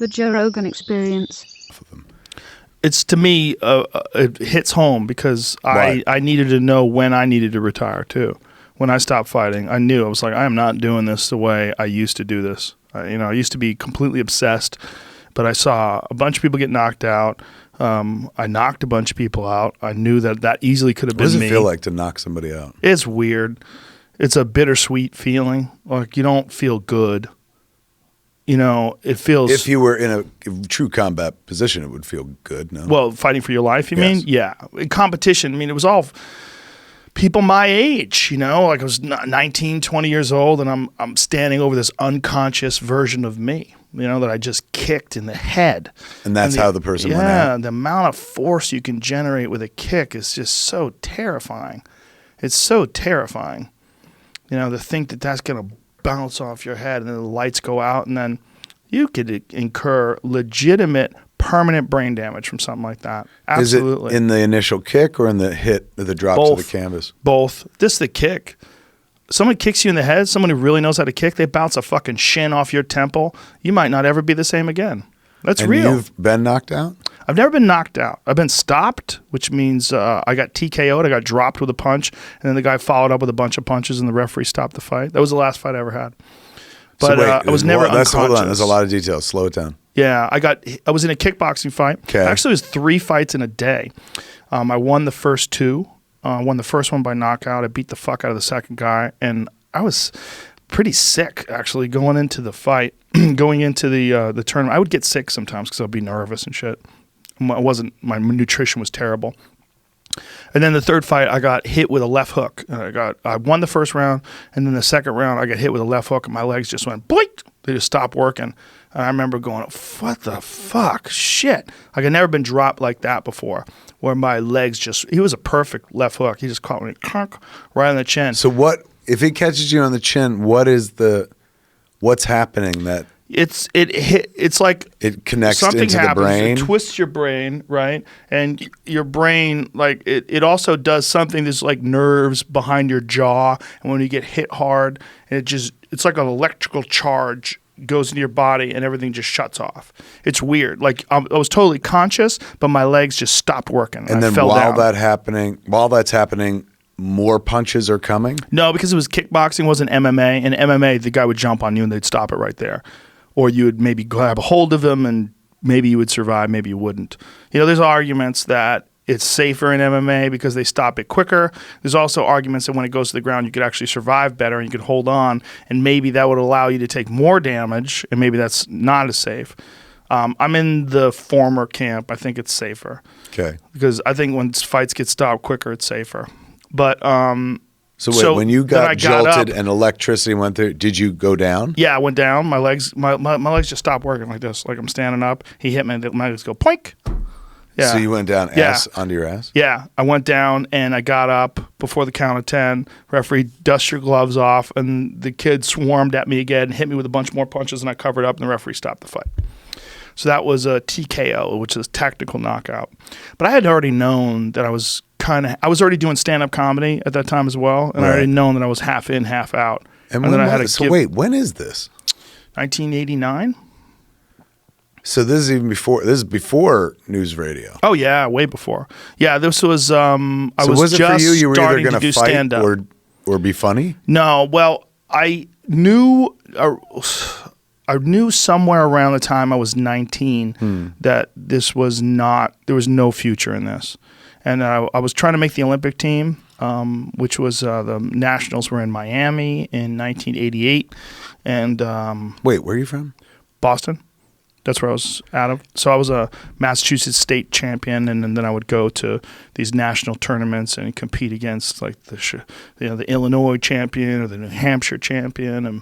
The Joe Rogan Experience. It's, to me, it hits home because Right. I needed to know when I needed to retire too. When I stopped fighting, I knew. I was like, I am not doing this the way I used to do this. I used to be completely obsessed, but I saw a bunch of people get knocked out. I knocked a bunch of people out. I knew that easily could have What been does me. it feel like to knock somebody out? It's weird. It's a bittersweet feeling. Like, you don't feel good. It feels... If you were in a true combat position, it would feel good, no? Well, fighting for your life, you Yes. mean? Yeah. In competition, it was all people my age, like I was 19, 20 years old, and I'm standing over this unconscious version of me, that I just kicked in the head. And that's how the person went out? Yeah, the amount of force you can generate with a kick is just so terrifying. It's so terrifying, to think that that's going to bounce off your head and then the lights go out, and then you could incur legitimate permanent brain damage from something like that. Absolutely. Is it in the initial kick or in the hit, the drop to the canvas? Both. This is the kick. Someone kicks you in the head, someone who really knows how to kick, they bounce a fucking shin off your temple. You might not ever be the same again. That's real. And you've been knocked out? I've never been knocked out. I've been stopped, which means I got TKO'd. I got dropped with a punch, and then the guy followed up with a bunch of punches, and the referee stopped the fight. That was the last fight I ever had. But So wait, I was never unconscious. Hold on. There's a lot of details. Slow it down. Yeah, I was in a kickboxing fight. Okay. Actually, it was 3 fights in a day. I won the first 2. Won the first one by knockout. I beat the fuck out of the second guy, and I was pretty sick actually going into the fight, going into the tournament. I would get sick sometimes because I'd be nervous and shit. My nutrition was terrible. And then the third fight, I got hit with a left hook. I won the first round, and then the second round, I got hit with a left hook, and my legs just went boink. They just stopped working. And I remember going, what the fuck? Shit. Like, I'd never been dropped like that before, where my legs he was a perfect left hook. He just caught me right on the chin. So if he catches you on the chin, what's happening that... It's like it connects something into happens, the brain. It twists your brain, right? And your brain, like it also does something that's like nerves behind your jaw. And when you get hit hard, it's like an electrical charge goes into your body and everything just shuts off. It's weird. Like I was totally conscious, but my legs just stopped working. And then I fell down. while that's happening, more punches are coming? No, because it was kickboxing, wasn't MMA. And MMA, the guy would jump on you and they'd stop it right there. Or you would maybe grab a hold of him and maybe you would survive, maybe you wouldn't. There's arguments that it's safer in MMA because they stop it quicker. There's also arguments that when it goes to the ground, you could actually survive better and you could hold on, and maybe that would allow you to take more damage, and maybe that's not as safe. I'm in the former camp. I think it's safer. Okay. Because I think when fights get stopped quicker, it's safer. But So when you got jolted up, and electricity went through, did you go down? Yeah, I went down. My legs just stopped working like this. Like I'm standing up. He hit me. My legs go poink. Yeah. So you went down ass onto your ass? Yeah. I went down and I got up before the count of 10. Referee, dust your gloves off. And the kid swarmed at me again and hit me with a bunch more punches, and I covered up, and the referee stopped the fight. So that was a TKO, which is technical knockout. But I had already known that I was already doing stand-up comedy at that time as well, and I already known that I was half in, half out. And then I had wait, when is this? 1989. So this is before news radio. Oh yeah, way before. Yeah, this was I was it just for you? You were either starting going to do to fight stand-up. or be funny? No, well, I knew somewhere around the time I was 19 that there was no future in this. And I was trying to make the Olympic team, which was the Nationals were in Miami in 1988. And wait, where are you from? Boston. That's where I was out of. So I was a Massachusetts state champion, and then I would go to these national tournaments and compete against like the Illinois champion or the New Hampshire champion. And